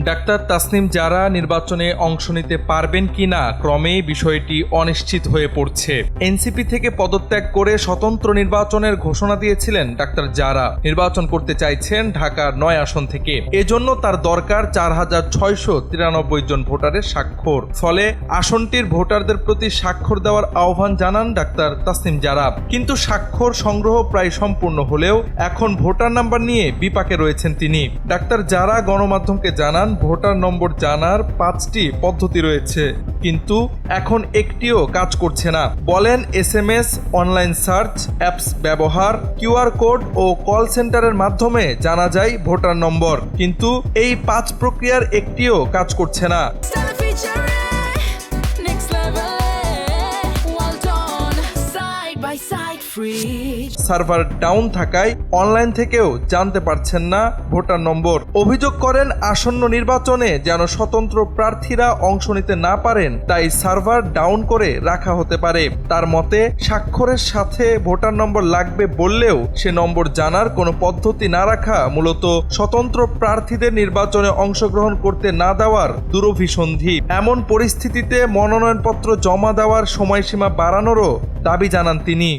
Doctor Tasnim জারা নির্বাচনে অংশ নিতে পারবেন কিনা ক্রমেই বিষয়টি অনিশ্চিত হয়ে পড়ছে। এনসিপি থেকে পদত্যাগ করে স্বতন্ত্র নির্বাচনের ঘোষণা দিয়েছিলেন ডাক্তার জারা। নির্বাচন করতে চাইছেন ঢাকার ৯ আসন থেকে। এজন্য তার দরকার ৪,৬৯৩ জন ভোটারের স্বাক্ষর। ফলে আসনটির ভোটারদের প্রতি স্বাক্ষর দেওয়ার আহ্বান জানান ডাক্তার তাসনিম জারা। কিন্তু স্বাক্ষর সংগ্রহ প্রায় সম্পূর্ণ হলেও এখন ভোটার নাম্বার নিয়ে বিপাকে রয়েছেন তিনি। ডাক্তার জারা গণমাধ্যমকে জানান, ভোটার নম্বর জানার 5টি পদ্ধতি রয়েছে, কিন্তু এখন একটিও কাজ করছে না। বলেন, SMS, অনলাইন সার্চ, অ্যাপস ব্যবহার, QR কোড ও কল সেন্টারের মাধ্যমে জানা যায় ভোটার নম্বর, কিন্তু এই 5 প্রক্রিয়ার একটিও কাজ করছে না। সার্ভার ডাউন থাকায় অনলাইন থেকেও জানতে পারছেন না ভোটার নম্বর। অভিযোগ করেন, আসন্ন নির্বাচনে যেন স্বতন্ত্র প্রার্থীরা অংশ নিতে না পারেন তাই সার্ভার ডাউন করে রাখা হতে পারে। তার মতে, স্বাক্ষরের সাথে ভোটার নম্বর লাগবে বললেও সে নম্বর জানার কোনো পদ্ধতি না রাখা মূলত স্বতন্ত্র প্রার্থীদের নির্বাচনে অংশগ্রহণ করতে না দেওয়ার দুরভিসন্ধি। এমন পরিস্থিতিতে মনোনয়নপত্র জমা দেওয়ার সময়সীমা বাড়ানোরও দাবি জানান তিনি।